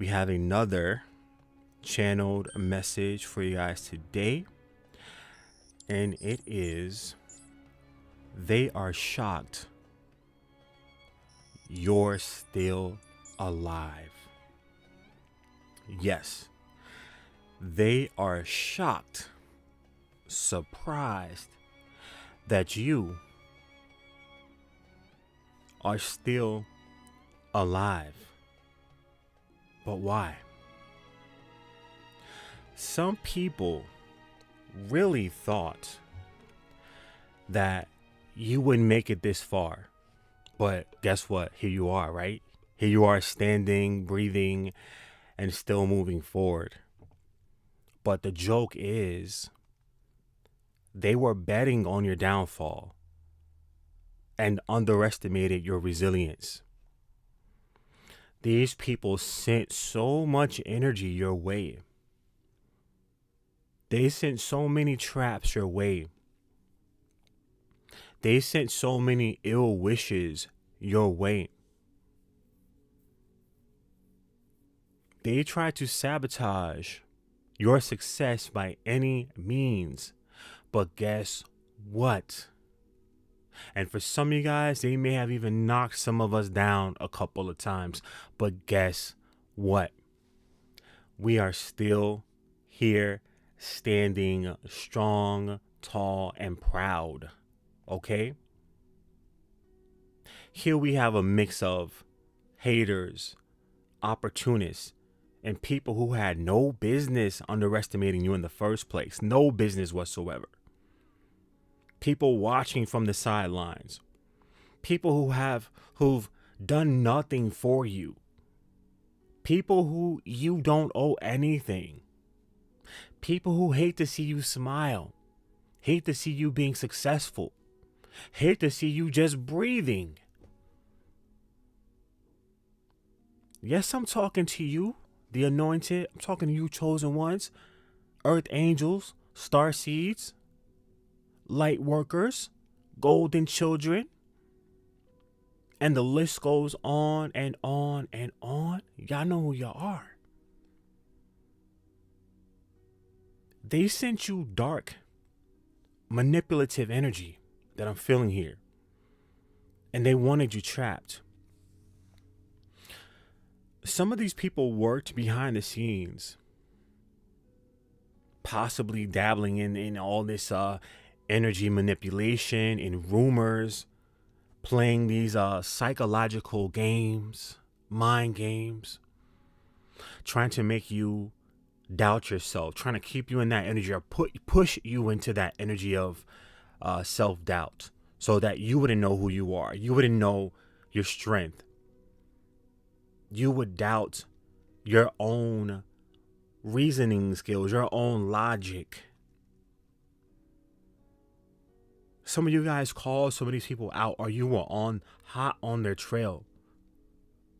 we have another channeled message for you guys today, and it is, they are shocked you're still alive. Yes, they are shocked, surprised that you are still alive. But why? Some people really thought that you wouldn't make it this far. But guess what? Here you are, right? Here you are, standing, breathing, and still moving forward. But the joke is, they were betting on your downfall and underestimated your resilience. These people sent so much energy your way. They sent so many traps your way. They sent so many ill wishes your way. They tried to sabotage your success by any means. But guess what? And for some of you guys, they may have even knocked some of us down a couple of times. But guess what? We are still here, standing strong, tall, and proud. Okay? Here we have a mix of haters, opportunists, and people who had no business underestimating you in the first place. No business whatsoever. People watching from the sidelines. People who've done nothing for you. People who you don't owe anything. People who hate to see you smile. Hate to see you being successful. Hate to see you just breathing. Yes, I'm talking to you, the anointed. I'm talking to you, chosen ones, earth angels, star seeds, light workers, golden children, and the list goes on and on and on. Y'all know who y'all are. They sent you dark, manipulative energy that I'm feeling here, and they wanted you trapped. Some of these people worked behind the scenes, possibly dabbling in all this energy manipulation and rumors, playing these psychological games, mind games, trying to make you doubt yourself, trying to keep you in that energy, or push you into that energy of self-doubt, so that you wouldn't know who you are. You wouldn't know your strength. You would doubt your own reasoning skills, your own logic. Some of you guys called some of these people out, or you were hot on their trail.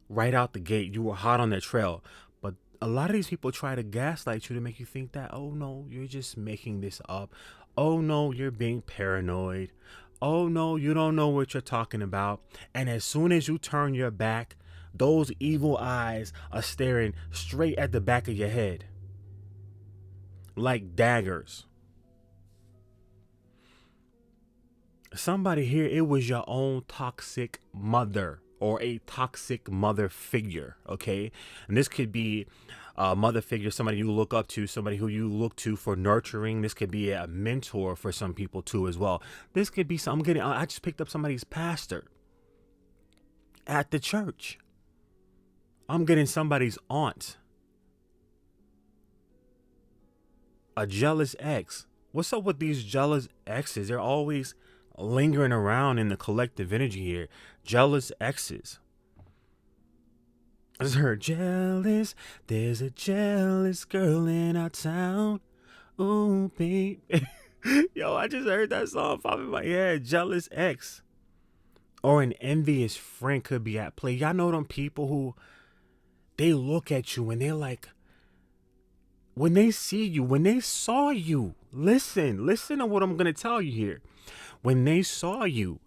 Right out the gate, you were hot on their trail. But a lot of these people try to gaslight you to make you think that, oh no, you're just making this up. Oh no, you're being paranoid. Oh no, you don't know what you're talking about. And as soon as you turn your back, those evil eyes are staring straight at the back of your head, like daggers. Somebody here, it was your own toxic mother, or a toxic mother figure, okay? And this could be a mother figure, somebody you look up to, somebody who you look to for nurturing. This could be a mentor for some people too as well. This could be I just picked up somebody's pastor at the church. I'm getting somebody's aunt. A jealous ex. What's up with these jealous exes? They're always lingering around in the collective energy here. Jealous exes. I just heard jealous. There's a jealous girl in our town. Ooh, babe. Yo, I just heard that song pop in my head. Jealous ex. Or an envious friend could be at play. Y'all know them people who, they look at you and they're like, when they see you, when they saw you, listen to what I'm going to tell you here. When they saw you,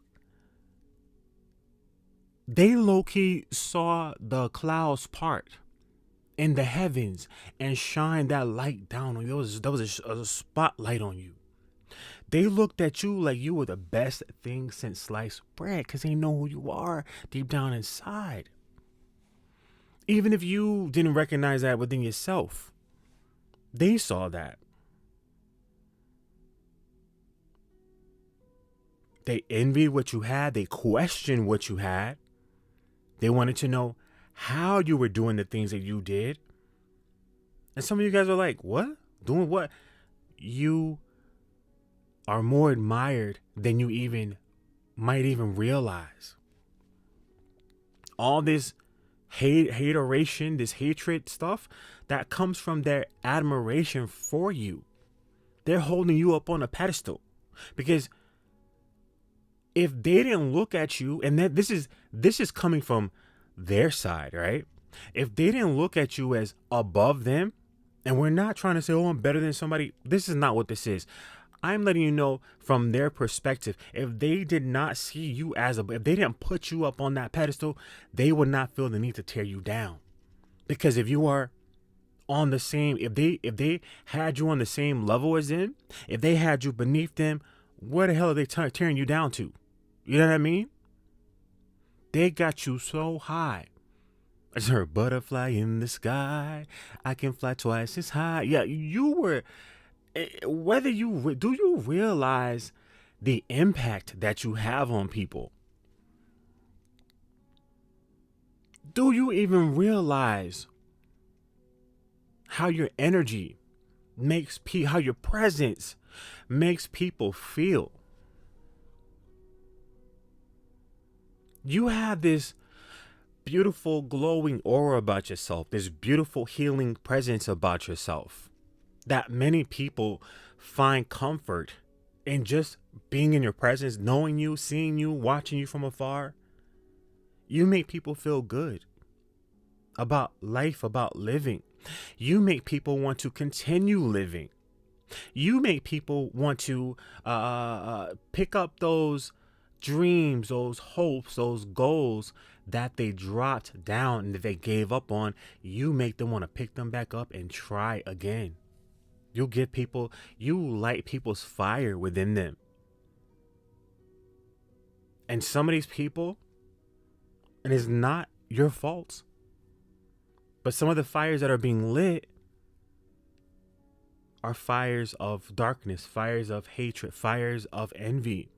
they low-key saw the clouds part in the heavens and shine that light down on you. There was a spotlight on you. They looked at you like you were the best thing since sliced bread because they know who you are deep down inside. Even if you didn't recognize that within yourself, they saw that. They envied what you had. They questioned what you had. They wanted to know how you were doing the things that you did. And some of you guys are like, what? Doing what? You are more admired than you might even realize. All this hateration, this hatred stuff, that comes from their admiration for you. They're holding you up on a pedestal. Because if they didn't look at you, and this is coming from their side, right? If they didn't look at you as above them, and we're not trying to say, oh, I'm better than somebody. This is not what this is. I'm letting you know from their perspective. If they did not see you if they didn't put you up on that pedestal, they would not feel the need to tear you down. Because if you are on the same, if they had you on the same level as them, if they had you beneath them, where the hell are they tearing you down to? You know what I mean? They got you so high. I just heard butterfly in the sky. I can fly twice as high. Yeah, you were. Do you realize the impact that you have on people? Do you even realize how your energy how your presence makes people feel? You have this beautiful glowing aura about yourself, this beautiful healing presence about yourself that many people find comfort in just being in your presence, knowing you, seeing you, watching you from afar. You make people feel good about life, about living. You make people want to continue living. You make people want to pick up those dreams, those hopes, those goals that they dropped down and that they gave up on. You make them want to pick them back up and try again. You light people's fire within them. And some of these people, and it's not your fault, but some of the fires that are being lit are fires of darkness, fires of hatred, fires of envy.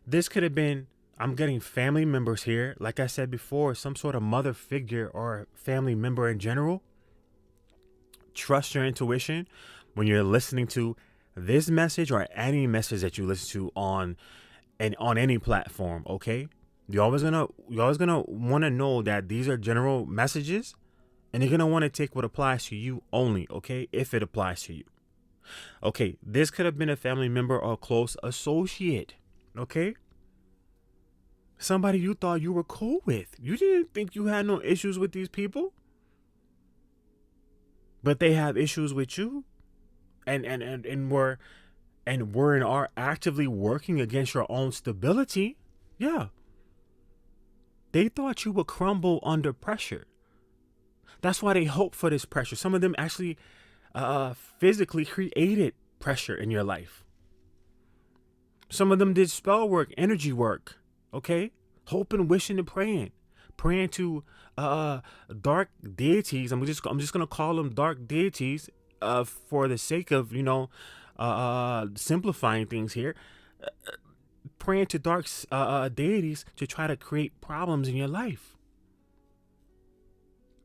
This could have been, I'm getting family members here. Like I said before, some sort of mother figure or family member in general. Trust your intuition when you're listening to this message or any message that you listen to on any platform, okay? You're always gonna want to know that these are general messages, and you're gonna want to take what applies to you only, okay? If it applies to you. Okay, this could have been a family member or a close associate, okay? Somebody you thought you were cool with. You didn't think you had no issues with these people, but they have issues with you, and were and are actively working against your own stability. Yeah. They thought you would crumble under pressure. That's why they hope for this pressure. Some of them actually physically created pressure in your life. Some of them did spell work, energy work, okay? Hoping, wishing, and praying to dark deities. I'm just gonna call them dark deities for the sake of simplifying things here. Praying to dark deities to try to create problems in your life.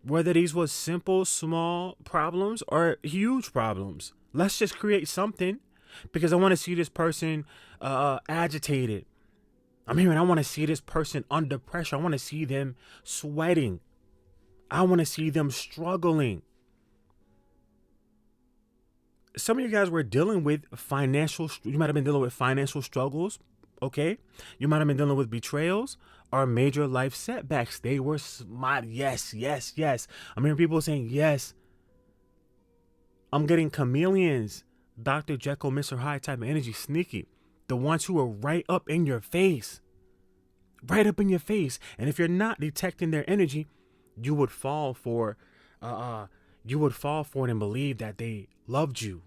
Whether these was simple, small problems or huge problems. Let's just create something because I want to see this person agitated. I want to see this person under pressure. I want to see them sweating. I want to see them struggling. Some of you guys were dealing with you might have been dealing with financial struggles. Okay, you might have been dealing with betrayals or major life setbacks. They were smart. Yes. I'm hearing people saying yes. I'm getting chameleons, Dr. Jekyll, Mr. Hyde type of energy, sneaky. The ones who are right up in your face, right up in your face. And if you're not detecting their energy, you would fall for it and believe that they loved you,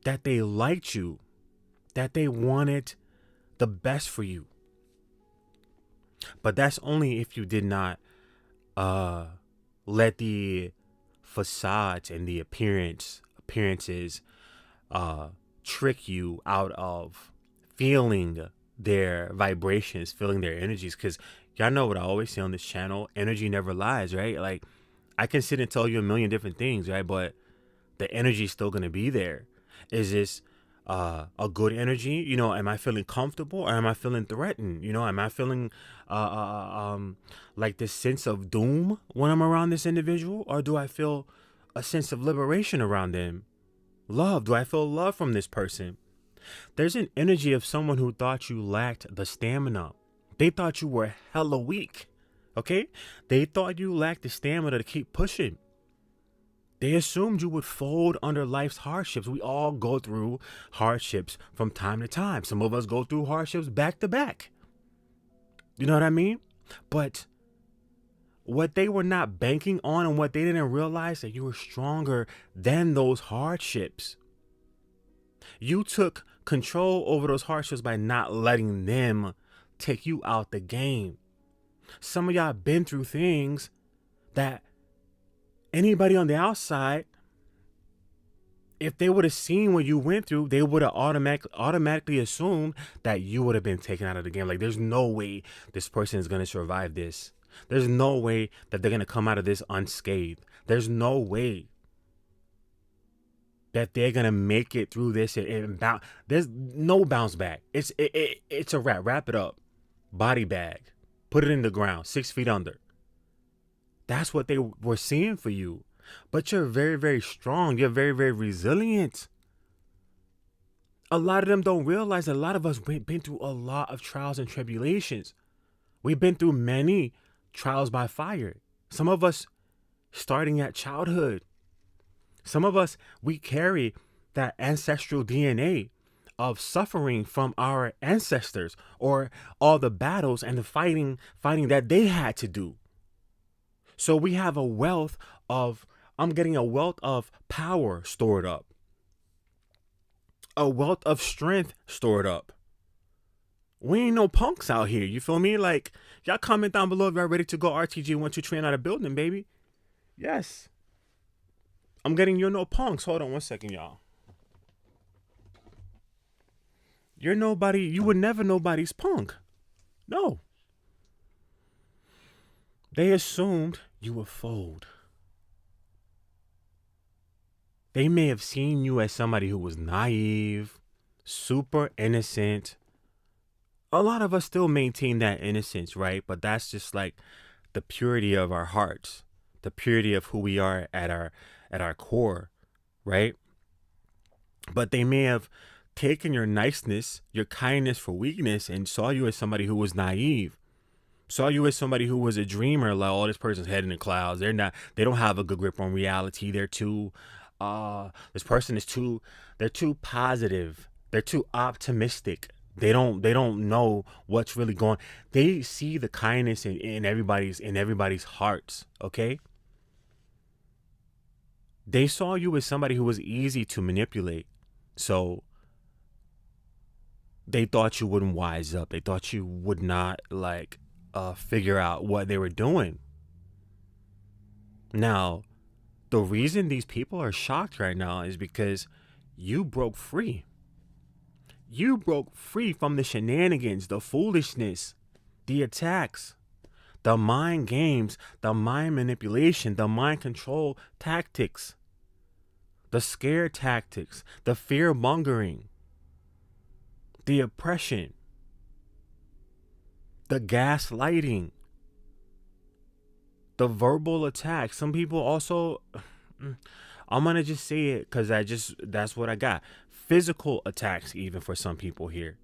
that they liked you, that they wanted the best for you. But that's only if you did not let the facades and the appearances trick you out of feeling their vibrations, feeling their energies. Because y'all know what I always say on this channel, energy never lies, right? Like, I can sit and tell you a million different things, right? But the energy is still going to be there. Is this a good energy? You know, am I feeling comfortable or am I feeling threatened? You know, am I feeling like this sense of doom when I'm around this individual? Or do I feel a sense of liberation around them? Love. Do I feel love from this person? There's an energy of someone who thought you lacked the stamina. They thought you were hella weak. Okay? They thought you lacked the stamina to keep pushing. They assumed you would fold under life's hardships. We all go through hardships from time to time. Some of us go through hardships back to back. You know what I mean? But what they were not banking on and what they didn't realize, that you were stronger than those hardships. You took control over those hardships by not letting them take you out the game. Some of y'all been through things that anybody on the outside, if they would have seen what you went through, they would have automatically assumed that you would have been taken out of the game. Like, there's no way this person is going to survive this. There's no way that they're going to come out of this unscathed. There's no way that they're going to make it through this and bounce. There's no bounce back. It's a wrap. Wrap it up. Body bag. Put it in the ground, 6 feet under. That's what they were seeing for you. But you're very, very strong. You're very, very resilient. A lot of them don't realize that a lot of us been through a lot of trials and tribulations. We've been through many trials by fire. Some of us starting at childhood. Some of us, we carry that ancestral DNA of suffering from our ancestors, or all the battles and the fighting that they had to do. So we have I'm getting a wealth of power stored up. A wealth of strength stored up. We ain't no punks out here, you feel me? Like, y'all comment down below if y'all ready to go RTG 123 out of building, baby. Yes. I'm getting you're no punks. Hold on 1 second, y'all. You're nobody, you were never nobody's punk. No. They assumed you would fold. They may have seen you as somebody who was naive, super innocent. A lot of us still maintain that innocence, right? But that's just like the purity of our hearts, the purity of who we are at our core, right? But they may have taken your niceness, your kindness for weakness, and saw you as somebody who was naive. Saw you as somebody who was a dreamer, like, oh, this person's head in the clouds. They don't have a good grip on reality. They're too they're too positive. They're too optimistic. They don't know what's really going. They see the kindness in everybody's hearts, okay? They saw you as somebody who was easy to manipulate. So they thought you wouldn't wise up. They thought you would not figure out what they were doing. Now, the reason these people are shocked right now is because you broke free. You broke free from the shenanigans, the foolishness, the attacks, the mind games, the mind manipulation, the mind control tactics, the scare tactics, the fear mongering, the oppression, the gaslighting, the verbal attacks. Some people also, I'm going to just say it because that's what I got. Physical attacks even for some people here.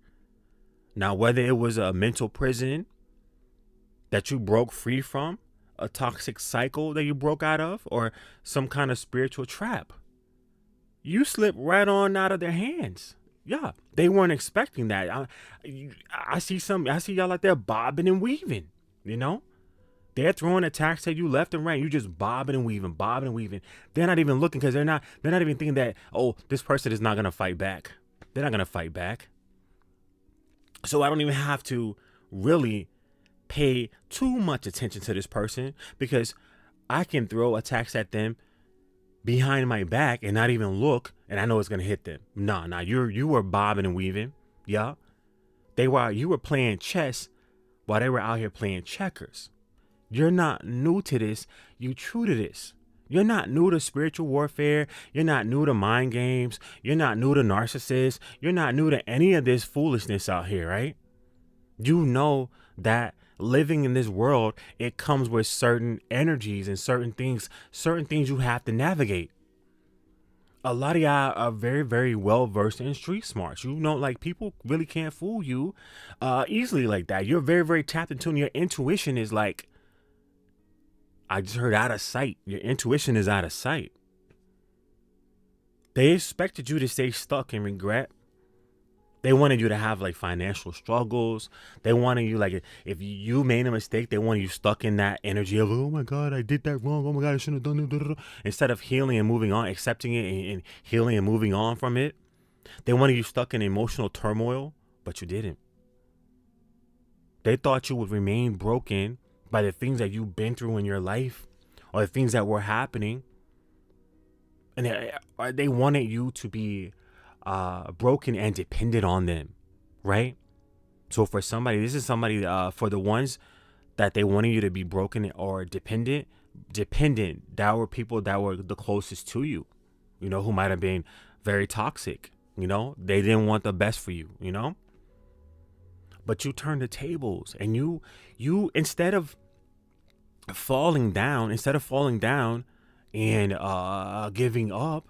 Now, whether it was a mental prison that you broke free from, a toxic cycle that you broke out of, or some kind of spiritual trap, you slipped right on out of their hands. Yeah, they weren't expecting that. I see y'all out there bobbing and weaving. You know, they're throwing attacks at you left and right. You just bobbing and weaving, bobbing and weaving. They're not even looking because they're not even thinking that, oh, this person is not gonna fight back. They're not gonna fight back. So I don't even have to really pay too much attention to this person because I can throw attacks at them behind my back and not even look, and I know it's gonna hit them. Nah, you were bobbing and weaving. Yeah, you were playing chess while they were out here playing checkers. You're not new to this. You true to this. You're not new to spiritual warfare. You're not new to mind games. You're not new to narcissists. You're not new to any of this foolishness out here, right? You know that living in this world, it comes with certain energies and certain things you have to navigate. A lot of y'all are very, very well versed in street smarts. You know, like, people really can't fool you easily like that. You're very, very tapped into, and your intuition is like, I just heard, out of sight. Your intuition is out of sight. They expected you to stay stuck in regret. They wanted you to have like financial struggles. They wanted you, like, if you made a mistake, they wanted you stuck in that energy of, oh my God, I did that wrong. Oh my God, I shouldn't have done it. Instead of healing and moving on, accepting it and healing and moving on from it, they wanted you stuck in emotional turmoil, but you didn't. They thought you would remain broken by the things that you've been through in your life or the things that were happening. And they wanted you to be broken and dependent on them, right? So for somebody, this is somebody, for the ones that they wanted you to be broken or dependent, that were people that were the closest to you, you know, who might have been very toxic, you know, they didn't want the best for you, you know, but you turned the tables and you, instead of falling down and giving up,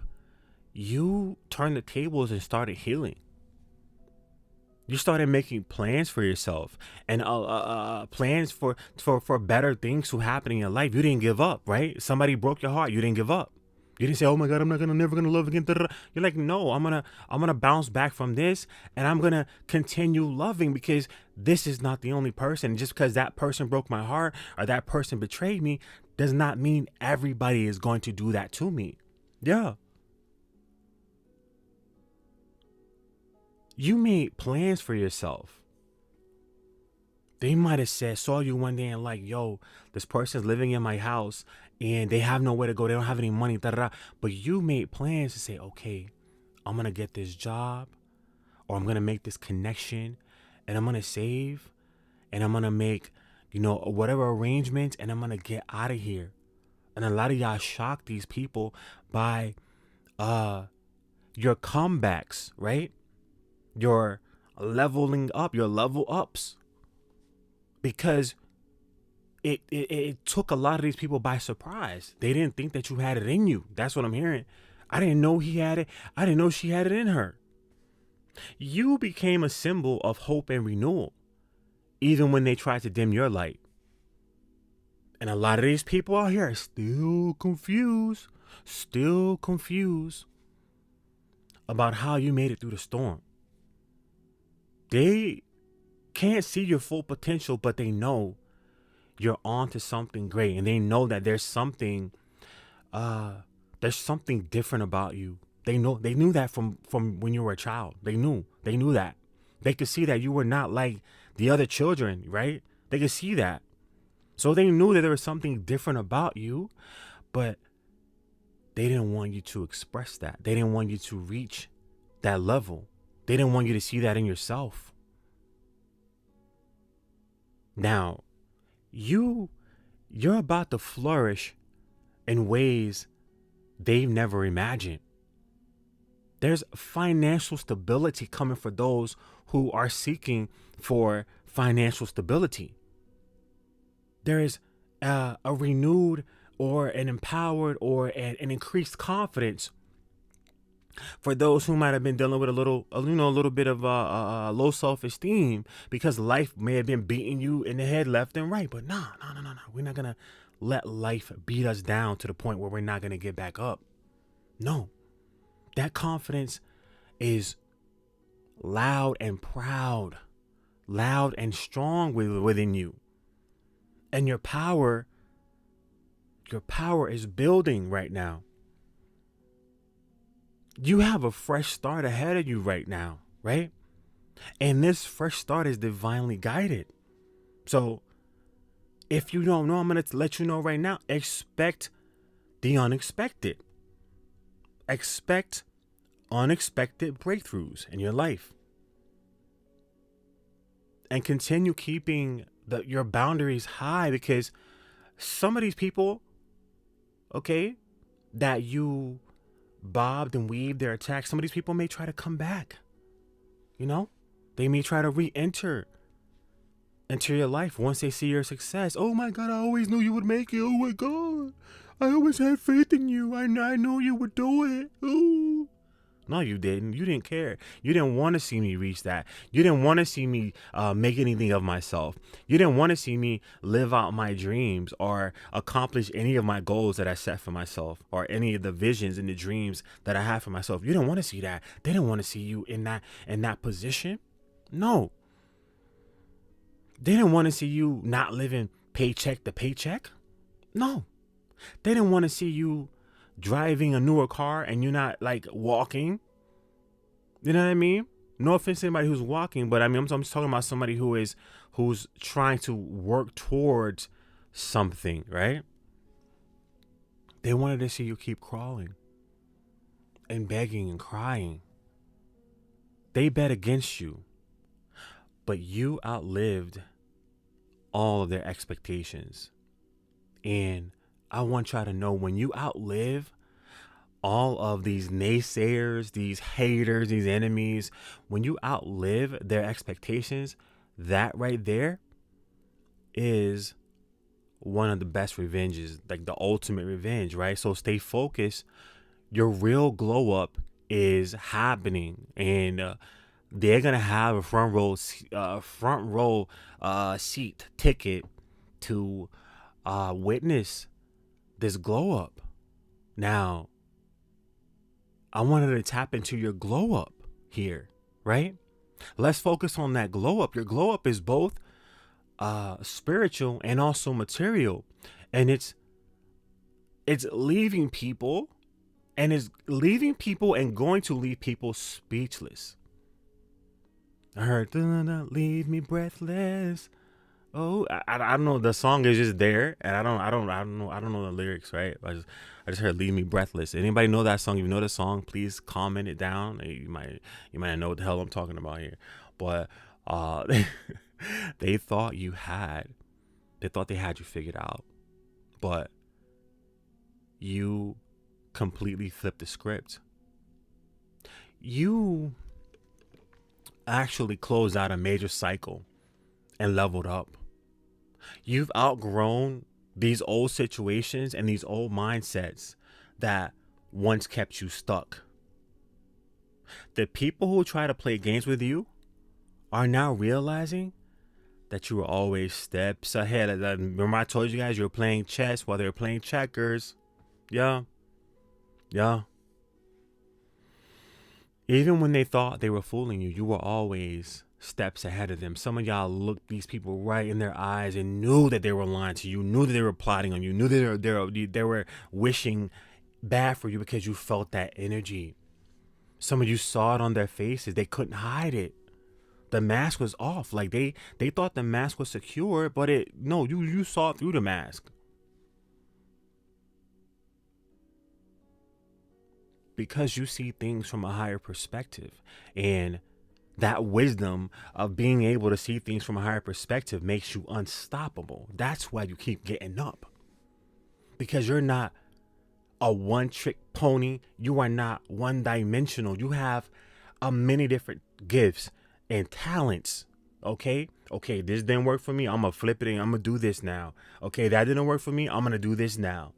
you turned the tables and started healing. You started making plans for yourself and plans for better things to happen in your life. You didn't give up, right? Somebody broke your heart. You didn't give up. You didn't say, "Oh my God, I'm never gonna love again." You're like, "No, I'm gonna bounce back from this, and I'm gonna continue loving because this is not the only person. Just because that person broke my heart or that person betrayed me does not mean everybody is going to do that to me." Yeah. You made plans for yourself. They might have saw you one day and like, yo, this person's living in my house and they have nowhere to go. They don't have any money. But you made plans to say, okay, I'm going to get this job or I'm going to make this connection and I'm going to save and I'm going to make, whatever arrangements and I'm going to get out of here. And a lot of y'all shock these people by your comebacks, right? Your leveling up, your level ups, because it took a lot of these people by surprise. They didn't think that you had it in you. That's what I'm hearing. I didn't know he had it. I didn't know she had it in her. You became a symbol of hope and renewal, even when they tried to dim your light. And a lot of these people out here are still confused about how you made it through the storm. They can't see your full potential, but they know you're on to something great. And they know that there's something different about you. They knew that from when you were a child. They knew that. They could see that you were not like the other children, right? They could see that. So they knew that there was something different about you, but they didn't want you to express that. They didn't want you to reach that level. They didn't want you to see that in yourself. Now, you're about to flourish in ways they've never imagined. There's financial stability coming for those who are seeking for financial stability. There is a renewed or an empowered or an increased confidence for those who might have been dealing with a little bit of low self-esteem because life may have been beating you in the head left and right. But no. We're not going to let life beat us down to the point where we're not going to get back up. No. That confidence is loud and proud, loud and strong within you. And your power is building right now. You have a fresh start ahead of you right now, right? And this fresh start is divinely guided. So if you don't know, I'm going to let you know right now, expect the unexpected. Expect unexpected breakthroughs in your life. And continue keeping your boundaries high, because some of these people, okay, that you bobbed and weaved their attacks, some of these people may try to come back. You know, they may try to re-enter into your life once they see your success. Oh my God, I always knew you would make it. Oh my God, I always had faith in you. I know you would do it. Ooh. No, you didn't. You didn't care. You didn't want to see me reach that. You didn't want to see me make anything of myself. You didn't want to see me live out my dreams or accomplish any of my goals that I set for myself, or any of the visions and the dreams that I have for myself. You didn't want to see that. They didn't want to see you in that position. No. They didn't want to see you not living paycheck to paycheck. No. They didn't want to see you driving a newer car and you're not like walking. You know what I mean? No offense to anybody who's walking, but I mean, I'm just talking about somebody who's trying to work towards something, right? They wanted to see you keep crawling and begging and crying. They bet against you, but you outlived all of their expectations. And I want y'all to know, when you outlive all of these naysayers, these haters, these enemies, when you outlive their expectations, that right there is one of the best revenges, like the ultimate revenge, right? So stay focused. Your real glow up is happening, and they're gonna have a front row seat ticket to witness this glow up. Now, I wanted to tap into your glow up here, right? Let's focus on that glow up. Your glow up is both spiritual and also material, and it's leaving people, and going to leave people speechless. I heard, leave me breathless. Oh, I don't know. The song is just there, and I don't know the lyrics, right? I just heard "Leave Me Breathless." Anybody know that song? If you know the song, please comment it down. You might know what the hell I'm talking about here. But they thought they had you figured out, but you completely flipped the script. You actually closed out a major cycle and leveled up. You've outgrown these old situations and these old mindsets that once kept you stuck. The people who try to play games with you are now realizing that you were always steps ahead. Remember I told you guys you were playing chess while they were playing checkers. Yeah. Even when they thought they were fooling you, you were always steps ahead of them. Some of y'all looked these people right in their eyes and knew that they were lying to you, knew that they were plotting on you, knew that they were wishing bad for you, because you felt that energy. Some of you saw it on their faces. They couldn't hide it. The mask was off. Like they thought the mask was secure, but you saw it through the mask. Because you see things from a higher perspective, and that wisdom of being able to see things from a higher perspective makes you unstoppable. That's why you keep getting up. Because you're not a one-trick pony. You are not one-dimensional. You have many different gifts and talents. Okay, this didn't work for me. I'm going to flip it and I'm going to do this now. Okay, that didn't work for me. I'm going to do this now.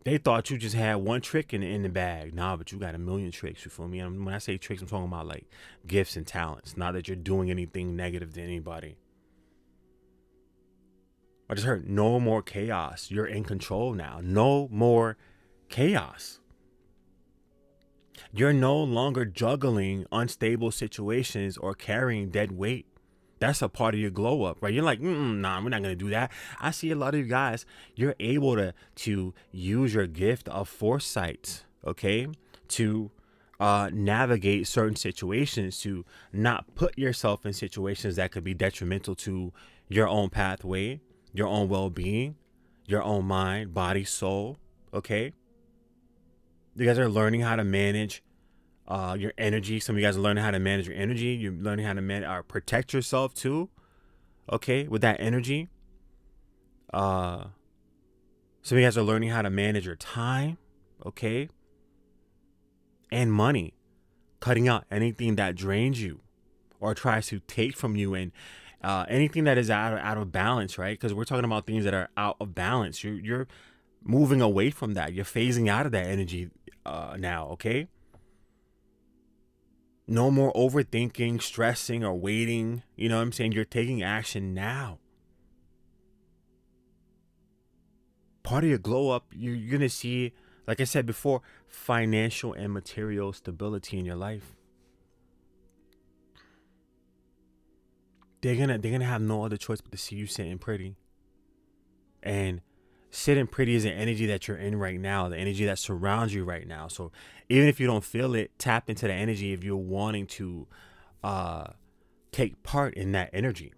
They thought you just had one trick in the bag. Nah, but you got a million tricks, you feel me? And when I say tricks, I'm talking about like gifts and talents. Not that you're doing anything negative to anybody. I just heard no more chaos. You're in control now. No more chaos. You're no longer juggling unstable situations or carrying dead weight. That's a part of your glow up, right? You're like, nah, we're not gonna do that. I see a lot of you guys. You're able to use your gift of foresight, okay, to navigate certain situations, to not put yourself in situations that could be detrimental to your own pathway, your own well-being, your own mind, body, soul. Okay, you guys are learning how to manage your energy. Some of you guys are learning how to manage your energy. You're learning how to protect yourself too. Okay, with that energy. Some of you guys are learning how to manage your time. Okay, and money, cutting out anything that drains you or tries to take from you, and anything that is out of balance, right? Because we're talking about things that are out of balance. You're moving away from that. You're phasing out of that energy now. Okay. No more overthinking, stressing, or waiting. You know what I'm saying? You're taking action now. Part of your glow up, you're going to see, like I said before, financial and material stability in your life. They're gonna have no other choice but to see you sitting pretty. And sitting pretty is an energy that you're in right now, the energy that surrounds you right now. So even if you don't feel it, tap into the energy if you're wanting to take part in that energy.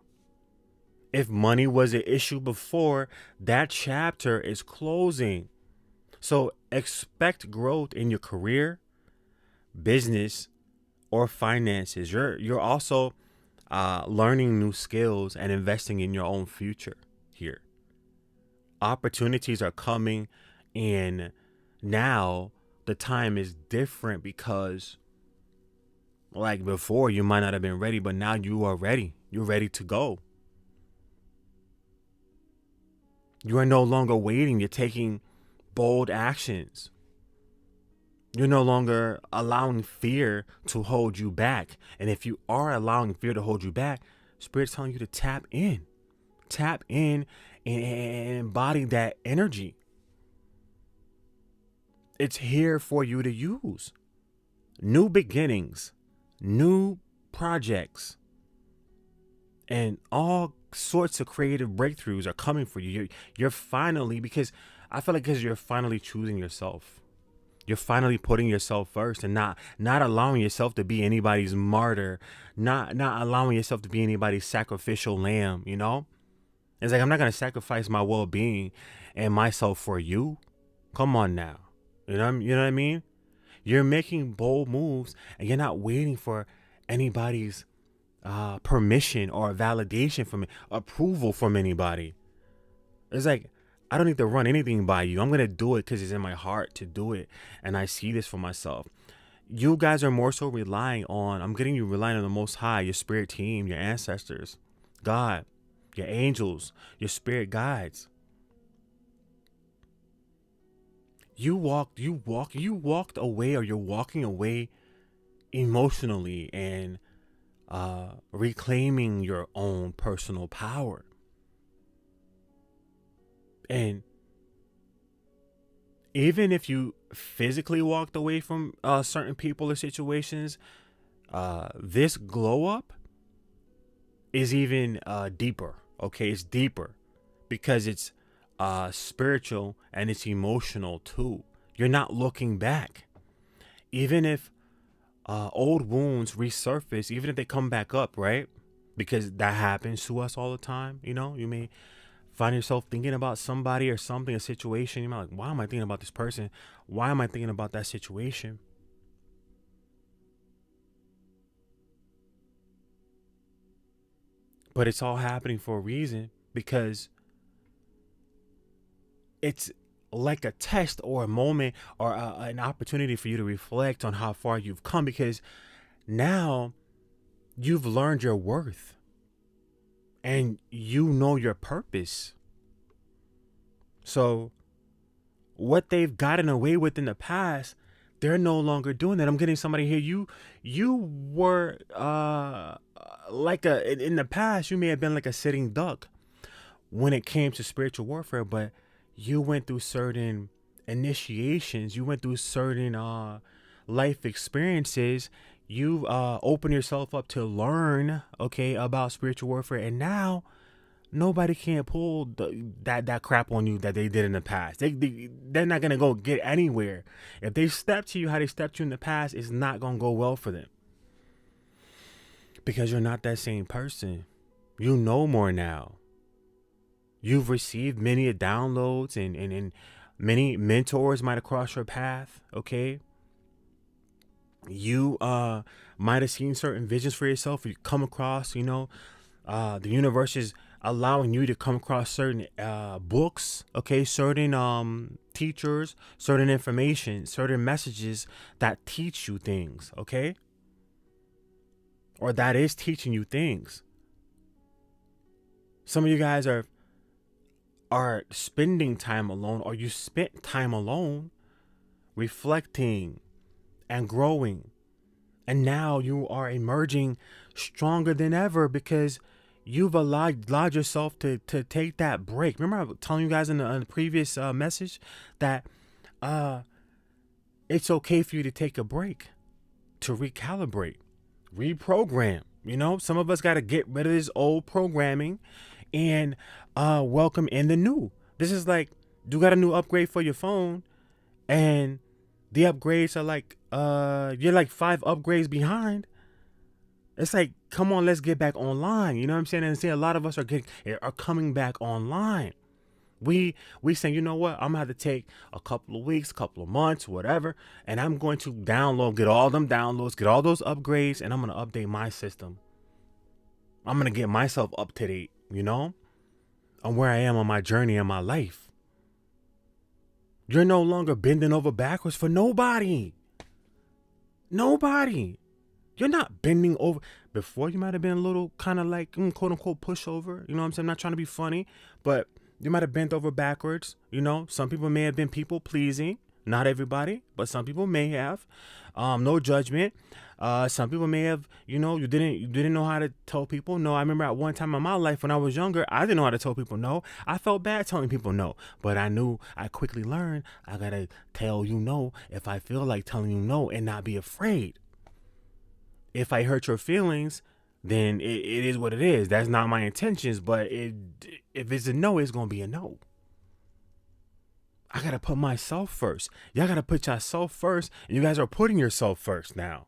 If money was an issue before, that chapter is closing. So expect growth in your career, business, or finances. You're also learning new skills and investing in your own future here. Opportunities are coming, and now the time is different because, like before, you might not have been ready, but now you are ready. You're ready to go. You are no longer waiting. You're taking bold actions. You're no longer allowing fear to hold you back. And if you are allowing fear to hold you back, Spirit's telling you to tap in. Tap in and embody that energy. It's here for you to use. New beginnings, new projects, and all sorts of creative breakthroughs are coming for you. You're finally, because I feel like because you're finally choosing yourself. You're finally putting yourself first and not allowing yourself to be anybody's martyr, not allowing yourself to be anybody's sacrificial lamb, you know? It's like, I'm not going to sacrifice my well-being and myself for you. Come on now. You know what I mean? You're making bold moves and you're not waiting for anybody's permission or validation from approval from anybody. It's like, I don't need to run anything by you. I'm going to do it because it's in my heart to do it. And I see this for myself. You guys are more so relying on, I'm getting you relying on the Most High, your spirit team, your ancestors, God, your angels, your spirit guides. You walked away, or you're walking away emotionally and reclaiming your own personal power. And even if you physically walked away from certain people or situations, this glow up is even deeper. Okay, it's deeper because it's spiritual and it's emotional too. You're not looking back. Even if old wounds resurface, even if they come back up, right? Because that happens to us all the time. You know, you may find yourself thinking about somebody or something, a situation. You're like, why am I thinking about this person? Why am I thinking about that situation? But it's all happening for a reason, because it's like a test or a moment or an opportunity for you to reflect on how far you've come, because now you've learned your worth and you know your purpose. So what they've gotten away with in the past, they're no longer doing that. I'm getting somebody here. You were in the past, you may have been like a sitting duck when it came to spiritual warfare, but you went through certain initiations. You went through certain life experiences, you've opened yourself up to learn, okay, about spiritual warfare, and now nobody can pull that crap on you that they did in the past. They're not gonna go get anywhere. If they step to you how they stepped to you in the past, it's not gonna go well for them, because you're not that same person. You know more now. You've received many downloads, and many mentors might have crossed your path, okay? You might have seen certain visions for yourself. You come across, the universe is allowing you to come across certain books, okay, certain teachers, certain information, certain messages that teach you things, okay? Or that is teaching you things. Some of you guys are spending time alone, or you spent time alone reflecting and growing. And now you are emerging stronger than ever because you've allowed yourself to take that break. Remember I was telling you guys in the previous message that it's okay for you to take a break, to recalibrate, reprogram. Some of us got to get rid of this old programming and welcome in the new. This is like, you got a new upgrade for your phone, and the upgrades are like, you're like 5 upgrades behind. It's like, come on, let's get back online. You know what I'm saying? And see, a lot of us are coming back online. We saying, you know what? I'm gonna have to take a couple of weeks, couple of months, whatever, and I'm going to get all them downloads, get all those upgrades, and I'm gonna update my system. I'm gonna get myself up to date, on where I am on my journey in my life. You're no longer bending over backwards for nobody. Nobody. You're not bending over. Before, you might have been a little kind of like, quote unquote, pushover. You know what I'm saying? I'm not trying to be funny, but you might have bent over backwards. Some people may have been people pleasing. Not everybody, but some people may have. No judgment. Some people may have, you didn't know how to tell people no. I remember at one time in my life when I was younger, I didn't know how to tell people no. I felt bad telling people no, but I quickly learned I gotta tell you no if I feel like telling you no and not be afraid. If I hurt your feelings, then it is what it is. That's not my intentions, but if it's a no, it's gonna be a no. I gotta put myself first. Y'all gotta put yourself first, and you guys are putting yourself first now.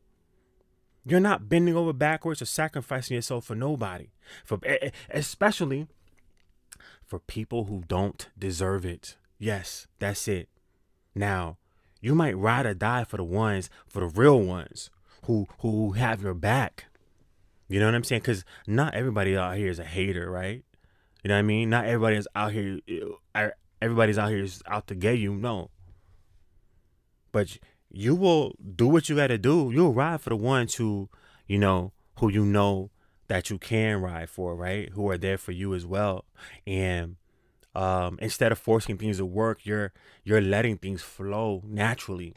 You're not bending over backwards or sacrificing yourself for nobody, especially for people who don't deserve it. Yes, that's it. Now, you might ride or die for the real ones who have your back. You know what I'm saying? Because not everybody out here is a hater, right? You know what I mean? Not everybody is out here. Everybody's out here is out to get you. No. But you will do what you got to do. You'll ride for the ones who you know that you can ride for, right? Who are there for you as well. And instead of forcing things to work, you're letting things flow naturally,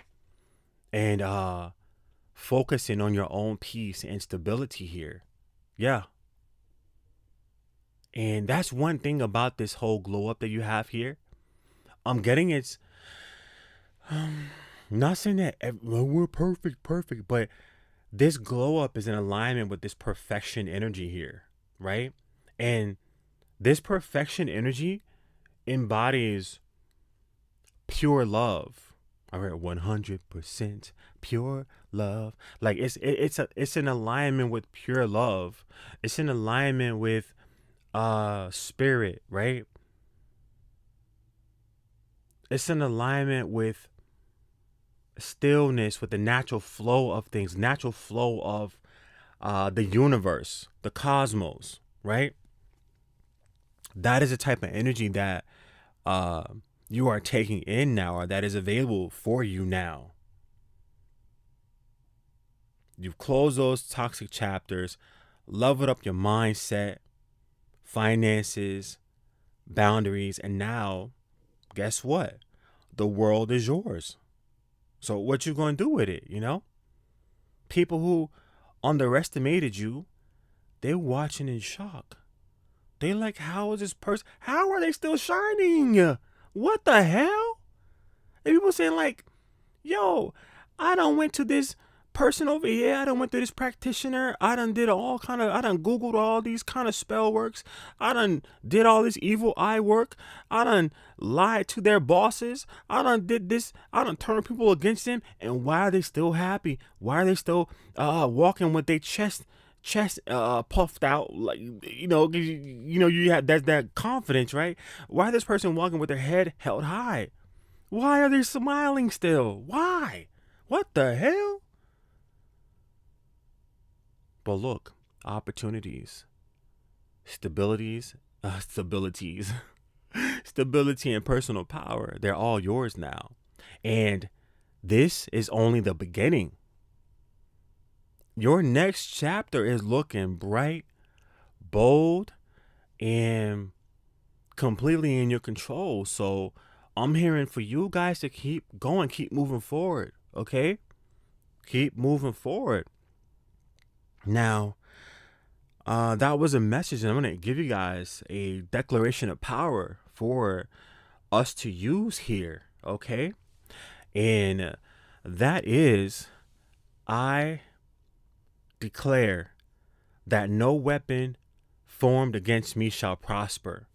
and focusing on your own peace and stability here. Yeah. And that's one thing about this whole glow up that you have here. I'm getting it's not saying that we're perfect, but this glow up is in alignment with this perfection energy here, right? And this perfection energy embodies pure love. I read 100% pure love. Like it's in alignment with pure love. It's in alignment with spirit, right? It's in alignment with stillness, with the natural flow of things, natural flow of the universe, the cosmos, right? That is the type of energy that you are taking in now, or that is available for you now. You've closed those toxic chapters, leveled up your mindset, finances, boundaries, and now, guess what? The world is yours. So what you going to do with it, People who underestimated you, they're watching in shock. They like, how is this person, how are they still shining? What the hell? And people saying like, yo, I done went to this person over here. I done went to this practitioner. I done Googled all these kind of spell works. I done did all this evil eye work. I done lied to their bosses. I done did this. I done turned people against them. And why are they still happy? Why are they still walking with their chest puffed out, like, you have that confidence, right? Why is this person walking with their head held high? Why are they smiling still? Why? What the hell? But look, opportunities, stability and personal power, they're all yours now. And this is only the beginning. Your next chapter is looking bright, bold, and completely in your control. So I'm hearing for you guys to keep going, keep moving forward, okay? Keep moving forward. Now, that was a message, and I'm going to give you guys a declaration of power for us to use here, okay? And that is, I declare that no weapon formed against me shall prosper.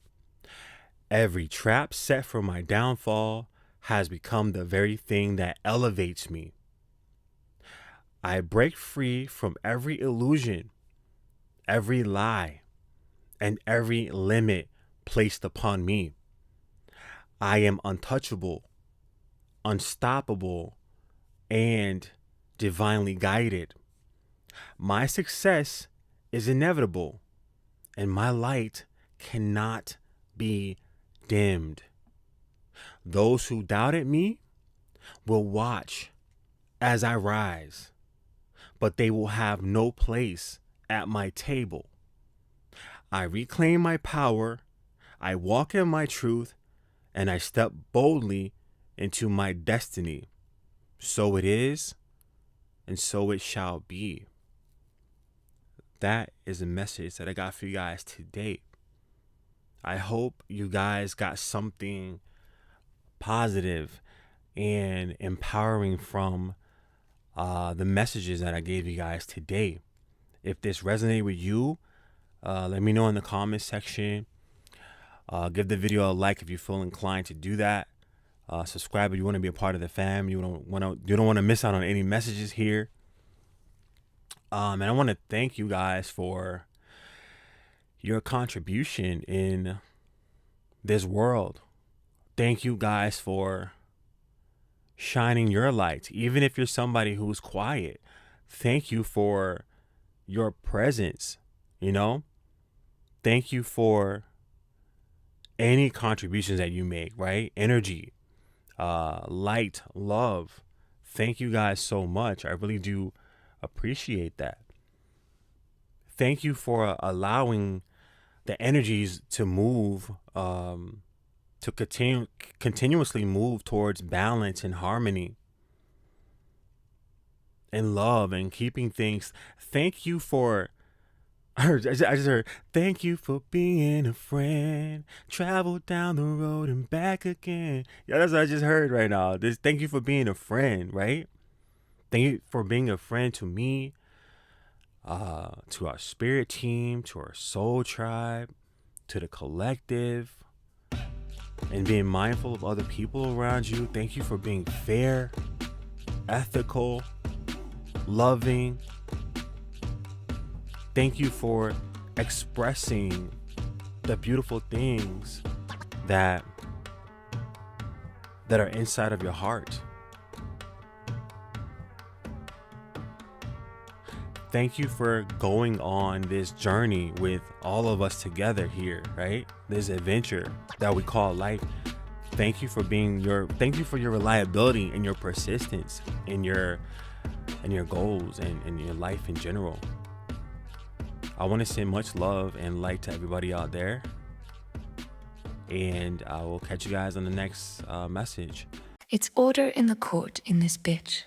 Every trap set for my downfall has become the very thing that elevates me. I break free from every illusion, every lie, and every limit placed upon me. I am untouchable, unstoppable, and divinely guided. My success is inevitable, and my light cannot be dimmed. Those who doubted me will watch as I rise, but they will have no place at my table. I reclaim my power, I walk in my truth, and I step boldly into my destiny. So it is, and so it shall be. That is a message that I got for you guys today. I hope you guys got something positive and empowering from the messages that I gave you guys today. If this resonated with you, let me know in the comments section. Give the video a like if you feel inclined to do that. Subscribe if you want to be a part of the fam. You don't want to miss out on any messages here. And I want to thank you guys for your contribution in this world. Thank you guys for shining your light, even if you're somebody who's quiet. Thank you for your presence, Thank you for any contributions that you make, right? Energy, light, love. Thank you guys so much. I really do appreciate that. Thank you for allowing the energies to move, to continuously move towards balance and harmony and love and keeping things. Thank you for, I just heard, thank you for being a friend. Travel down the road and back again. Yeah, that's what I just heard right now. Thank you for being a friend, right? Thank you for being a friend to me, to our spirit team, to our soul tribe, to the collective, and being mindful of other people around you. Thank you for being fair, ethical, loving. Thank you for expressing the beautiful things that are inside of your heart. Thank you for going on this journey with all of us together here, right? This adventure that we call life. Thank you for your reliability and your persistence in your goals and your life in general. I want to send much love and light to everybody out there. And I will catch you guys on the next message. It's order in the court in this bitch.